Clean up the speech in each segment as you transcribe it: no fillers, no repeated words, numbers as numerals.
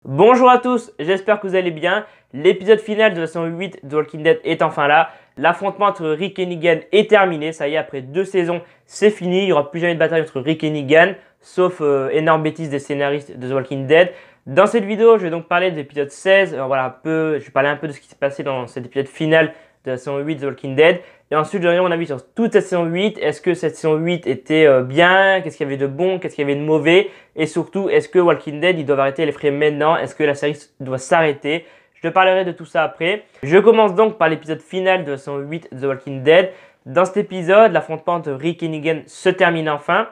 Bonjour à tous, j'espère que vous allez bien. L'épisode final de la saison 8 de Walking Dead est enfin là. L'affrontement entre Rick et Negan est terminé. Ça y est, après 2 saisons, c'est fini. Il n'y aura plus jamais de bataille entre Rick et Negan, sauf énorme bêtise des scénaristes de The Walking Dead. Dans cette vidéo, je vais donc parler de l'épisode 16. Voilà, je vais parler un peu de ce qui s'est passé dans cet épisode final de la saison 8 de The Walking Dead. Et ensuite, je donnerai mon avis sur toute cette saison 8. Est-ce que cette saison 8 était bien? Qu'est-ce qu'il y avait de bon? Qu'est-ce qu'il y avait de mauvais? Et surtout, est-ce que Walking Dead, ils doivent arrêter les frais maintenant? Est-ce que la série doit s'arrêter? Je te parlerai de tout ça après. Je commence donc par l'épisode final de la saison 8 de The Walking Dead. Dans cet épisode, l'affrontement entre Rick et Negan se termine enfin.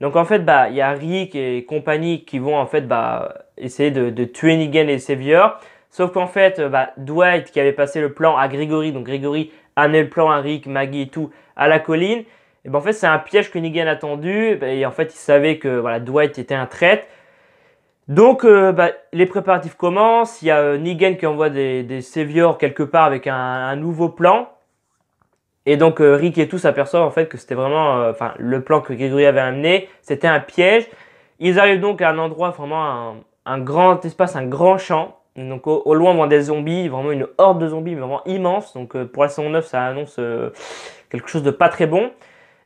Donc en fait, il y a Rick et compagnie qui vont en fait essayer de tuer Negan et les Saviors. Sauf qu'en fait, Dwight qui avait passé le plan à Gregory, donc Gregory a amené le plan à Rick, Maggie et tout à la colline. Et en fait, c'est un piège que Negan a tendu. Et en fait, il savait que Dwight était un traître. Donc, les préparatifs commencent. Il y a Negan qui envoie des Saviors quelque part avec un nouveau plan. Et donc, Rick et tout s'aperçoivent en fait que c'était vraiment, le plan que Gregory avait amené, c'était un piège. Ils arrivent donc à un endroit vraiment un grand espace, un grand champ. Donc, au loin, on voit des zombies, vraiment une horde de zombies, mais vraiment immense. Donc, pour la saison 9, ça annonce quelque chose de pas très bon.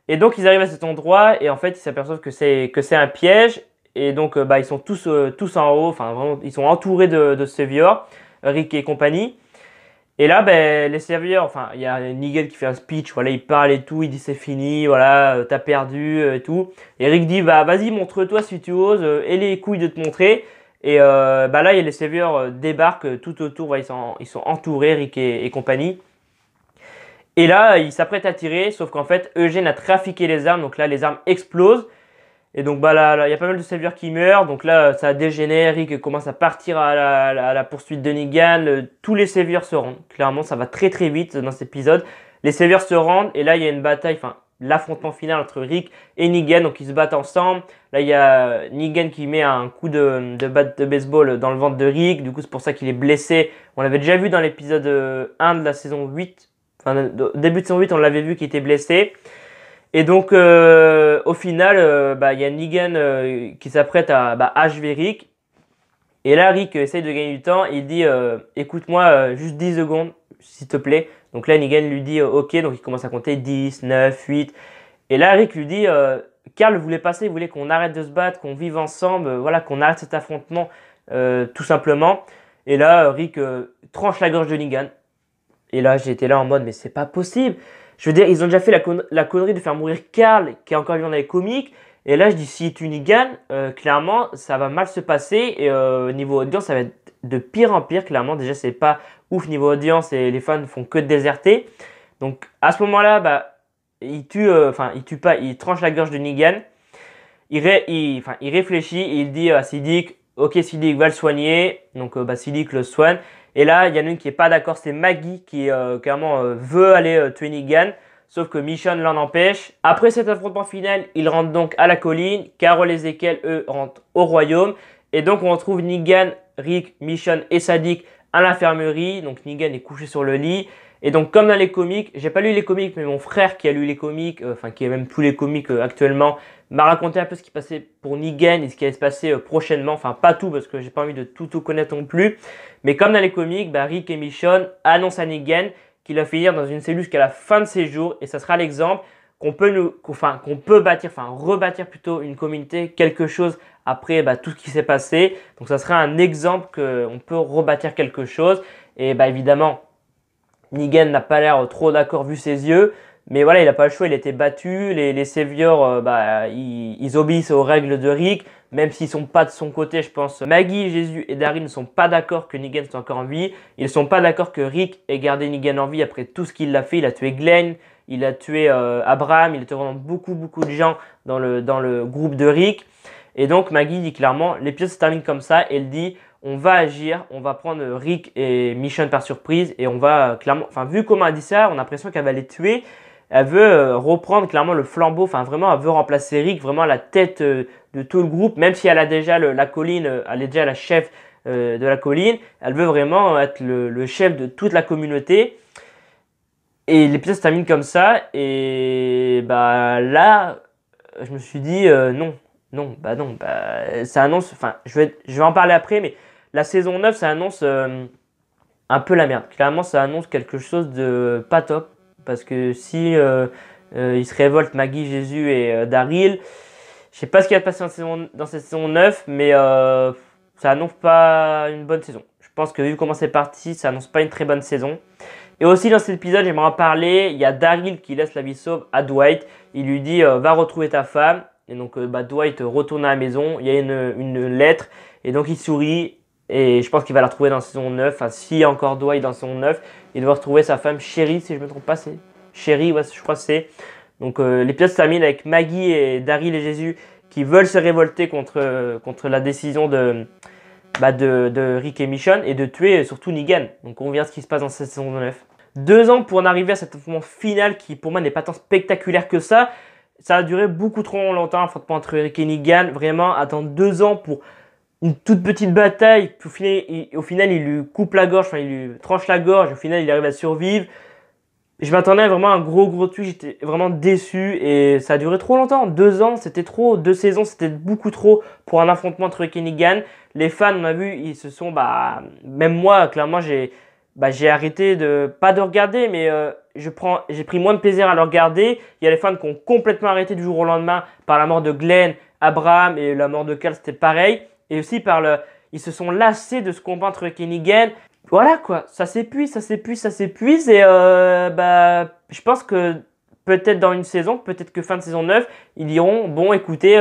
Et donc, ils arrivent à cet endroit et en fait, ils s'aperçoivent que c'est un piège. Et donc, ils sont tous en haut, enfin, vraiment, ils sont entourés de Saviors, Rick et compagnie. Et là, les Saviors, il y a Negan qui fait un speech, voilà, il parle et tout, il dit c'est fini, voilà, t'as perdu et tout. Et Rick dit, vas-y, montre-toi si tu oses, et les couilles de te montrer. Et là, il y a les Saviors débarquent tout autour, ils sont entourés, Rick et compagnie. Et là, ils s'apprêtent à tirer, sauf qu'en fait, Eugène a trafiqué les armes, donc là, les armes explosent. Et donc là, il y a pas mal de Saviors qui meurent. Donc là, ça dégénère. Rick commence à partir à la poursuite de Negan. Tous les Saviors se rendent. Clairement, ça va très très vite dans cet épisode. Les Saviors se rendent et là, il y a une bataille, l'affrontement final entre Rick et Negan. Donc ils se battent ensemble. Là, il y a Negan qui met un coup de batte de baseball dans le ventre de Rick. Du coup, c'est pour ça qu'il est blessé. On l'avait déjà vu dans l'épisode 1 de la saison 8. Début de saison 8, on l'avait vu qu'il était blessé. Et donc, au final, il y a Negan qui s'apprête à achever Rick. Et là, Rick essaye de gagner du temps. Il dit écoute-moi juste 10 secondes, s'il te plaît. Donc là, Negan lui dit ok. Donc il commence à compter 10, 9, 8. Et là, Rick lui dit Carl voulait passer, il voulait qu'on arrête de se battre, qu'on vive ensemble, voilà, qu'on arrête cet affrontement, tout simplement. Et là, Rick tranche la gorge de Negan. Et là, j'étais là en mode mais c'est pas possible. Je veux dire, ils ont déjà fait la connerie de faire mourir Carl, qui est encore vivant dans les comics. Et là, je dis, si tu Negan, clairement, ça va mal se passer. Et niveau audience, ça va être de pire en pire, clairement. Déjà, c'est pas ouf niveau audience et les fans ne font que déserter. Donc, à ce moment-là, il tue pas, il tranche la gorge de Negan. Il réfléchit et il dit à Siddiq, ok, Siddiq va le soigner. Donc, Siddiq le soigne. Et là, il y en a une qui n'est pas d'accord, c'est Maggie qui clairement veut aller tuer Negan. Sauf que Michonne l'en empêche. Après cet affrontement final, ils rentrent donc à la colline. Carol et Ezekiel, eux, rentrent au royaume. Et donc, on retrouve Negan, Rick, Michonne et Siddiq à l'infirmerie. Donc, Negan est couché sur le lit. Et donc, comme dans les comics, j'ai pas lu les comics, mais mon frère qui a lu les comics, qui a même tous les comics actuellement, m'a raconté un peu ce qui passait pour Negan et ce qui allait se passer prochainement. Enfin, pas tout, parce que j'ai pas envie de tout connaître non plus. Mais comme dans les comics, Rick et Michonne annoncent à Negan qu'il va finir dans une cellule jusqu'à la fin de ses jours. Et ça sera l'exemple qu'on peut rebâtir plutôt une communauté, quelque chose après tout ce qui s'est passé. Donc ça sera un exemple qu'on peut rebâtir quelque chose. Et évidemment, Negan n'a pas l'air trop d'accord vu ses yeux. Mais voilà, il n'a pas le choix, il a été battu. Les Saviors, ils obéissent aux règles de Rick, même s'ils ne sont pas de son côté, je pense. Maggie, Jésus et Daryl ne sont pas d'accord que Negan soit encore en vie. Ils ne sont pas d'accord que Rick ait gardé Negan en vie après tout ce qu'il a fait. Il a tué Glenn, il a tué Abraham, il a tué vraiment beaucoup de gens dans le groupe de Rick. Et donc Maggie dit clairement, l'épisode se termine comme ça, et elle dit on va agir, on va prendre Rick et Michonne par surprise, et on va clairement, vu comment elle dit ça, on a l'impression qu'elle va les tuer. Elle veut reprendre clairement le flambeau, vraiment elle veut remplacer Rick, vraiment à la tête de tout le groupe, même si elle a déjà la colline, elle est déjà la chef de la colline, elle veut vraiment être le chef de toute la communauté. Et l'épisode se termine comme ça, et là, je me suis dit non, ça annonce, je vais en parler après, mais la saison 9, ça annonce un peu la merde. Clairement, ça annonce quelque chose de pas top. Parce que si ils se révoltent, Maggie, Jésus et Daryl, je sais pas ce qui va se passer dans cette saison 9, mais ça annonce pas une bonne saison. Je pense que vu comment c'est parti, ça annonce pas une très bonne saison. Et aussi dans cet épisode, j'aimerais en parler, il y a Daryl qui laisse la vie sauve à Dwight. Il lui dit va retrouver ta femme. Et donc Dwight retourne à la maison, il y a une lettre. Et donc il sourit. Et je pense qu'il va la retrouver dans la saison 9. Enfin, s'il y a encore Dwight dans la saison 9, il doit retrouver sa femme Sherry, si je ne me trompe pas. C'est Sherry, ouais, je crois que c'est. Donc l'épisode se termine avec Maggie et Daryl et Jésus qui veulent se révolter contre la décision de Rick et Michonne et de tuer surtout Negan. Donc on verra ce qui se passe dans cette saison 9. 2 ans pour en arriver à cet affrontement final qui pour moi n'est pas tant spectaculaire que ça. Ça a duré beaucoup trop longtemps, l'affrontement entre Rick et Negan. Vraiment, attendre 2 ans pour une toute petite bataille. Puis au final, il lui coupe la gorge, enfin il lui tranche la gorge. Au final, il arrive à survivre. Je m'attendais vraiment à un gros truc, j'étais vraiment déçu et ça a duré trop longtemps. 2 ans, c'était trop. 2 saisons, c'était beaucoup trop pour un affrontement entre Rick et Negan. Les fans, on a vu, ils se sont, même moi, clairement, j'ai arrêté pas de regarder, mais j'ai pris moins de plaisir à le regarder. Il y a les fans qui ont complètement arrêté du jour au lendemain par la mort de Glenn, Abraham et la mort de Carl, c'était pareil. Et aussi ils se sont lassés de ce combat entre Rick et Negan. Voilà quoi, ça s'épuise et je pense que peut-être dans une saison, peut-être que fin de saison 9, ils diront bon écoutez,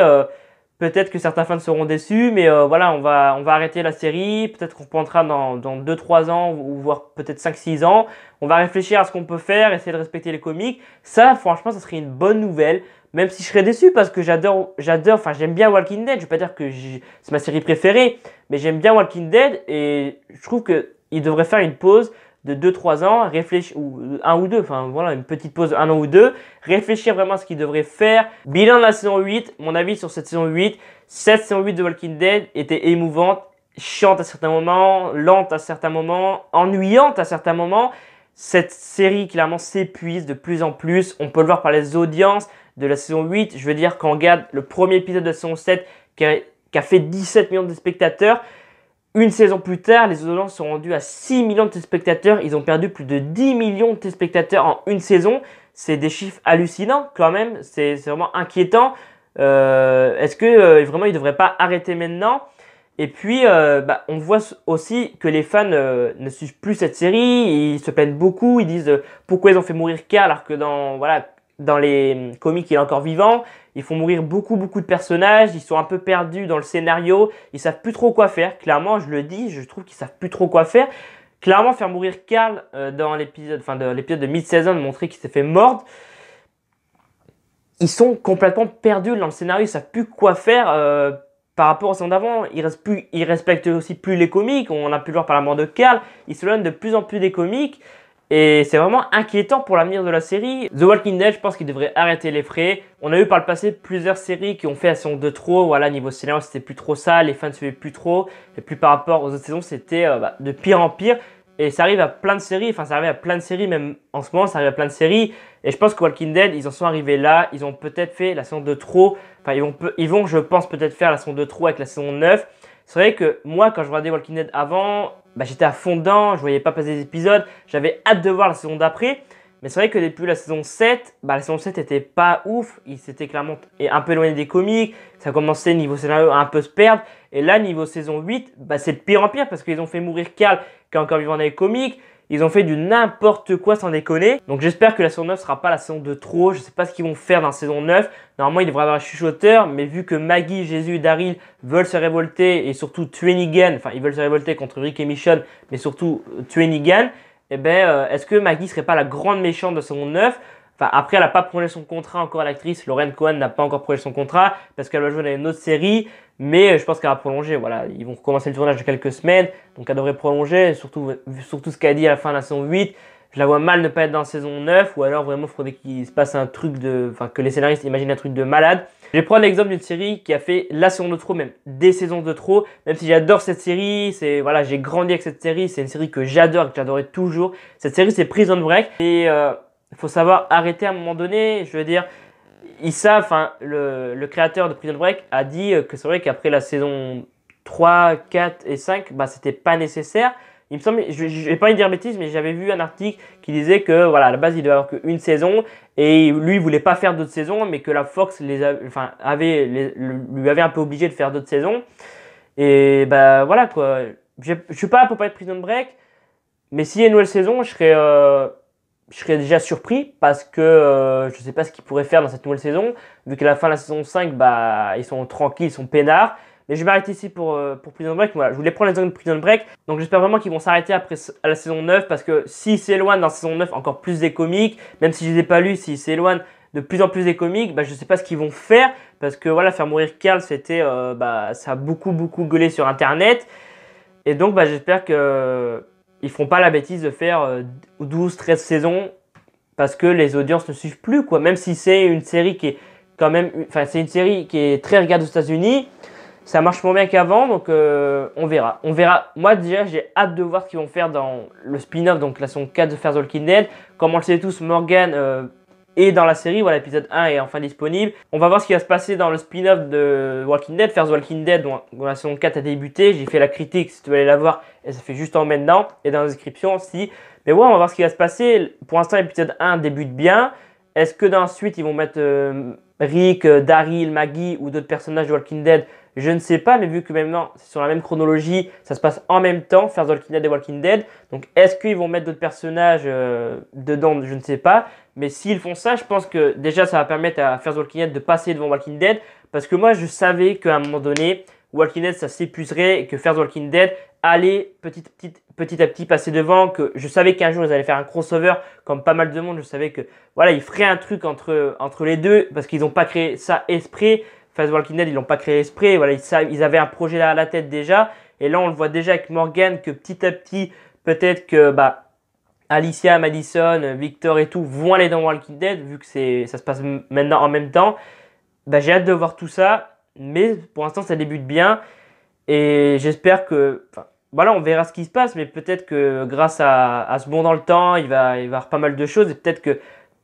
peut-être que certains fans seront déçus, mais voilà, on va arrêter la série, peut-être qu'on reprendra dans 2-3 ans ou voire peut-être 5-6 ans. On va réfléchir à ce qu'on peut faire, essayer de respecter les comics. Ça franchement, ça serait une bonne nouvelle. Même si je serais déçu parce que j'aime bien Walking Dead. Je vais pas dire que c'est ma série préférée, mais j'aime bien Walking Dead et je trouve qu'il devrait faire une pause de 2-3 ans, réfléchir, ou 1 ou 2, enfin voilà, une petite pause de 1 an ou 2, réfléchir vraiment à ce qu'il devrait faire. Bilan de la saison 8, mon avis sur cette saison 8, cette saison 8 de Walking Dead était émouvante, chiante à certains moments, lente à certains moments, ennuyante à certains moments. Cette série clairement s'épuise de plus en plus, on peut le voir par les audiences de la saison 8, je veux dire quand on regarde le premier épisode de la saison 7 qui a fait 17 millions de spectateurs, une saison plus tard, les audiences sont rendues à 6 millions de téléspectateurs. Ils ont perdu plus de 10 millions de téléspectateurs en une saison. C'est des chiffres hallucinants quand même. C'est vraiment inquiétant. Est-ce que vraiment ils ne devraient pas arrêter maintenant? Et puis, on voit aussi que les fans ne suivent plus cette série. Ils se plaignent beaucoup. Ils disent pourquoi ils ont fait mourir Carl alors que dans les comics il est encore vivant. Ils font mourir beaucoup de personnages, ils sont un peu perdus dans le scénario, ils savent plus trop quoi faire. Clairement, je le dis, je trouve qu'ils savent plus trop quoi faire. Clairement, faire mourir Carl dans l'épisode de mid-season, montrer qu'il s'est fait mordre. Ils sont complètement perdus dans le scénario, ils savent plus quoi faire par rapport au saison d'avant. Ils respectent aussi plus les comics. On a pu le voir par la mort de Carl. Ils se donnent de plus en plus des comics. Et c'est vraiment inquiétant pour l'avenir de la série. The Walking Dead, je pense qu'il devrait arrêter les frais. On a eu par le passé plusieurs séries qui ont fait la saison de trop. Voilà, niveau scénario, c'était plus trop ça. Les fans ne suivaient plus trop. Et puis par rapport aux autres saisons, c'était de pire en pire. Et ça arrive à plein de séries. Enfin, ça arrive à plein de séries. Même en ce moment, ça arrive à plein de séries. Et je pense que Walking Dead, ils en sont arrivés là. Ils ont peut-être fait la saison de trop. Enfin, ils vont, je pense, peut-être faire la saison de trop avec la saison 9. C'est vrai que moi, quand je regardais Walking Dead avant, j'étais à fond dedans, je voyais pas passer des épisodes, j'avais hâte de voir la saison d'après. Mais c'est vrai que depuis la saison 7, la saison 7 était pas ouf, il s'était clairement un peu éloigné des comics, ça commençait niveau scénario à un peu se perdre. Et là, niveau saison 8, c'est de pire en pire parce qu'ils ont fait mourir Carl qui est encore vivant dans les comics. Ils ont fait du n'importe quoi sans déconner. Donc j'espère que la saison 9 sera pas la saison de trop. Je sais pas ce qu'ils vont faire dans la saison 9. Normalement, il devrait y avoir un chuchoteur. Mais vu que Maggie, Jésus et Daryl veulent se révolter et surtout tuer Negan. Enfin, ils veulent se révolter contre Rick et Michonne. Mais surtout tuer Negan. Est-ce que Maggie serait pas la grande méchante de saison 9? Enfin, après, elle n'a pas prolongé son contrat encore, l'actrice. Lauren Cohan n'a pas encore prolongé son contrat parce qu'elle va jouer dans une autre série. Mais je pense qu'elle va prolonger. Voilà, ils vont recommencer le tournage de quelques semaines. Donc, elle devrait prolonger. Surtout ce qu'elle a dit à la fin de la saison 8. Je la vois mal ne pas être dans la saison 9. Ou alors, vraiment, il faudrait qu'il se passe un truc que les scénaristes imaginent un truc de malade. Je vais prendre l'exemple d'une série qui a fait la saison de trop, même des saisons de trop. Même si j'adore cette série, j'ai grandi avec cette série. C'est une série que j'adore, que j'adorais toujours. Cette série, c'est Prison Break. Et il faut savoir arrêter à un moment donné. Je veux dire, ils savent, le créateur de Prison Break a dit que c'est vrai qu'après la saison 3, 4 et 5, bah, c'était pas nécessaire. Il me semble, je n'ai pas envie de dire bêtise, mais j'avais vu un article qui disait que voilà, à la base, il devait avoir qu'une saison et lui, il voulait pas faire d'autres saisons, mais que la Fox lui avait un peu obligé de faire d'autres saisons. Et bah voilà quoi. Je suis pas là pour parler de Prison Break, mais s'il y a une nouvelle saison, je serais déjà surpris parce que je sais pas ce qu'ils pourraient faire dans cette nouvelle saison. Vu qu'à la fin de la saison 5, bah, ils sont tranquilles, ils sont peinards. Mais je vais m'arrêter ici pour Prison Break. Voilà, je voulais prendre l'exemple de Prison Break. Donc j'espère vraiment qu'ils vont s'arrêter après à la saison 9 parce que s'ils s'éloignent dans la saison 9 encore plus des comics, même si je les ai pas lus, s'ils s'éloignent de plus en plus des comics, bah, je sais pas ce qu'ils vont faire parce que voilà, faire mourir Carl, c'était bah, ça a beaucoup gueulé sur internet. Et donc bah, j'espère que ils feront pas la bêtise de faire 12-13 saisons parce que les audiences ne suivent plus quoi. Même si c'est une série qui est quand même, enfin c'est une série qui est très regardée aux États-Unis. Ça marche moins bien qu'avant, donc on verra. On verra. Moi, déjà, j'ai hâte de voir ce qu'ils vont faire dans le spin-off, donc la saison 4 de Fear the Walking Dead. Comme on le sait tous, Morgan est dans la série. Voilà, l'épisode 1 est enfin disponible. On va voir ce qui va se passer dans le spin-off de Walking Dead, Fear the Walking Dead, dont la saison 4 a débuté. J'ai fait la critique si tu veux aller la voir, et ça fait juste en maintenant, et dans la description aussi. Mais ouais, on va voir ce qui va se passer. Pour l'instant, l'épisode 1 débute bien. Est-ce que dans la suite, ils vont mettre Rick, Daryl, Maggie ou d'autres personnages de Walking Dead? Je ne sais pas, mais vu que maintenant c'est sur la même chronologie, ça se passe en même temps, Fear the Walking Dead et Walking Dead. Donc est-ce qu'ils vont mettre d'autres personnages dedans? Je ne sais pas. Mais s'ils font ça, je pense que déjà ça va permettre à Fear the Walking Dead de passer devant Walking Dead. Parce que moi je savais qu'à un moment donné, Walking Dead ça s'épuiserait et que Fear the Walking Dead allait petit à petit passer devant. Que je savais qu'un jour ils allaient faire un crossover comme pas mal de monde. Je savais que voilà, ils feraient un truc entre les deux parce qu'ils n'ont pas créé ça exprès. Fear the Walking Dead, ils l'ont pas créé exprès. Voilà, ils avaient un projet là à la tête déjà. Et là, on le voit déjà avec Morgan que petit à petit, peut-être que bah, Alicia, Madison, Victor et tout vont aller dans Walking Dead vu que ça se passe maintenant en même temps. Bah, j'ai hâte de voir tout ça. Mais pour l'instant, ça débute bien. Et j'espère que... Voilà, on verra ce qui se passe. Mais peut-être que grâce à ce bond dans le temps, il va y avoir pas mal de choses. Et peut-être que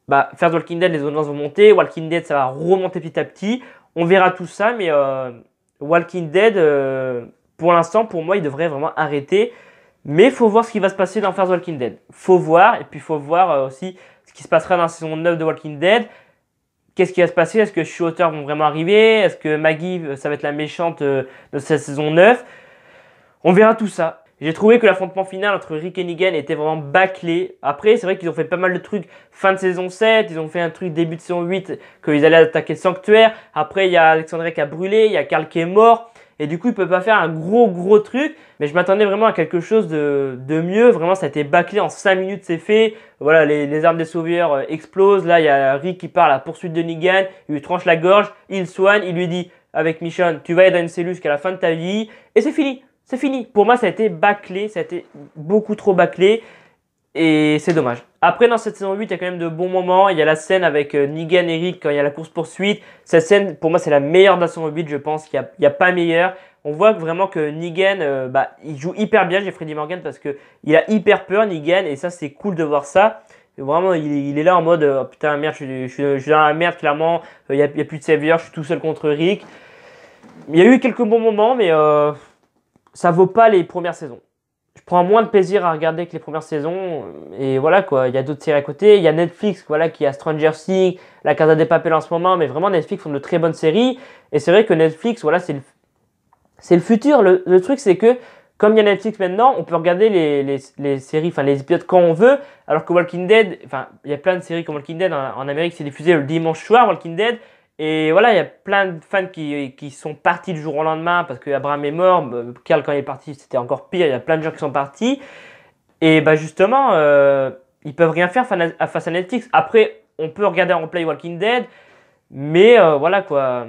bah, Fear the Walking Dead, les audiences vont monter. Walking Dead, ça va remonter petit à petit. On verra tout ça, mais Walking Dead, pour l'instant, pour moi, il devrait vraiment arrêter. Mais il faut voir ce qui va se passer dans Fear the Walking Dead. Faut voir, et puis il faut voir aussi ce qui se passera dans la saison 9 de Walking Dead. Qu'est-ce qui va se passer? Est-ce que Shooter vont vraiment arriver? Est-ce que Maggie, ça va être la méchante de cette saison 9? On verra tout ça. J'ai trouvé que l'affrontement final entre Rick et Negan était vraiment bâclé. Après, c'est vrai qu'ils ont fait pas mal de trucs fin de saison 7. Ils ont fait un truc début de saison 8 qu'ils allaient attaquer le sanctuaire. Après, il y a Alexandria qui a brûlé. Il y a Carl qui est mort. Et du coup, ils ne peuvent pas faire un gros truc. Mais je m'attendais vraiment à quelque chose de mieux. Vraiment, ça a été bâclé en 5 minutes, c'est fait. Voilà, les armes des sauveurs explosent. Là, il y a Rick qui part à la poursuite de Negan. Il lui tranche la gorge. Il le soigne. Il lui dit avec Michonne, tu vas être dans une cellule jusqu'à la fin de ta vie. Et c'est fini. C'est fini. Pour moi, ça a été bâclé. Ça a été beaucoup trop bâclé. Et c'est dommage. Après, dans cette saison 8, il y a quand même de bons moments. Il y a la scène avec Negan et Rick quand il y a la course-poursuite. Cette scène, pour moi, c'est la meilleure de la saison 8, je pense. Il n'y a pas meilleur. On voit vraiment que Negan, il joue hyper bien, j'ai Freddy Morgan, parce qu'il a hyper peur, Negan. Et ça, c'est cool de voir ça. Et vraiment, il est là en mode, oh, putain, merde, je suis dans la merde, clairement. Il n'y a plus de savior, je suis tout seul contre Rick. Il y a eu quelques bons moments, mais ça vaut pas les premières saisons. Je prends moins de plaisir à regarder que les premières saisons. Et voilà quoi, il y a d'autres séries à côté. Il y a Netflix voilà, qui a Stranger Things, La Casa de Papel en ce moment. Mais vraiment, Netflix font de très bonnes séries. Et c'est vrai que Netflix, voilà, c'est le futur. Le truc, c'est que comme il y a Netflix maintenant, on peut regarder les séries, enfin les épisodes quand on veut. Alors que Walking Dead, enfin, il y a plein de séries comme Walking Dead. En Amérique, c'est diffusé le dimanche soir, Walking Dead. Et voilà, il y a plein de fans qui sont partis du jour au lendemain parce que Abraham est mort. Carl, quand il est parti, c'était encore pire. Il y a plein de gens qui sont partis. Et bah justement, ils peuvent rien faire face à Netflix. Après, on peut regarder en replay Walking Dead. Mais voilà quoi.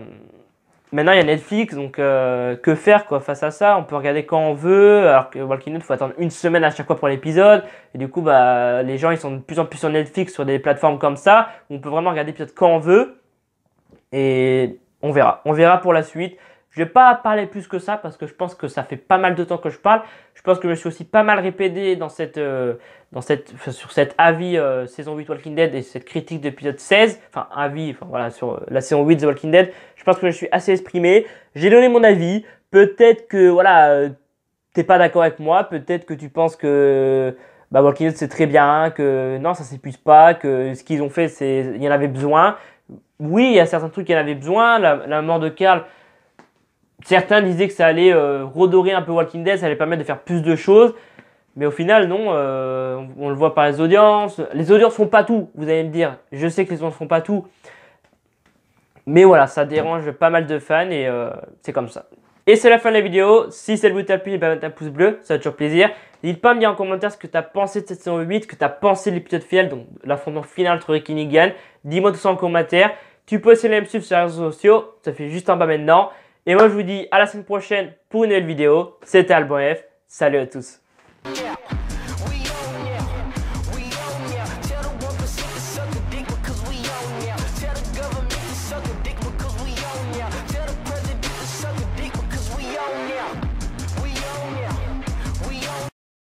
Maintenant, il y a Netflix. Donc, que faire quoi face à ça? On peut regarder quand on veut. Alors que Walking Dead, il faut attendre une semaine à chaque fois pour l'épisode. Et du coup, bah, les gens, ils sont de plus en plus sur Netflix, sur des plateformes comme ça. Où on peut vraiment regarder l'épisode quand on veut. Et on verra pour la suite. Je ne vais pas parler plus que ça parce que je pense que ça fait pas mal de temps que je parle. Je pense que je me suis aussi pas mal répété sur cet avis saison 8 Walking Dead et cette critique d'épisode 16. Enfin, avis, enfin, voilà, sur la saison 8 de Walking Dead. Je pense que je suis assez exprimé. J'ai donné mon avis. Peut-être que voilà, t'es pas d'accord avec moi, peut-être que tu penses que Walking Dead c'est très bien, que non ça s'épuise pas, que ce qu'ils ont fait il y en avait besoin. Oui, il y a certains trucs qu'il y en avait besoin. La mort de Carl, certains disaient que ça allait redorer un peu Walking Dead, ça allait permettre de faire plus de choses. Mais au final, non, on le voit par les audiences. Les audiences font pas tout, vous allez me dire. Je sais que les audiences font pas tout. Mais voilà, ça dérange pas mal de fans et c'est comme ça. Et c'est la fin de la vidéo. Si celle vous t'a plu, mettre un pouce bleu, ça va toujours plaisir. N'hésite pas à me dire en commentaire ce que tu as pensé de cette saison 8, ce que tu as pensé de l'épisode final, donc l'affrontement final entre Rick et Negan. Dis-moi tout ça en commentaire. Tu peux aussi aller me suivre sur les réseaux sociaux, ça fait juste en bas maintenant. Et moi je vous dis à la semaine prochaine pour une nouvelle vidéo. C'était Alban F. Salut à tous.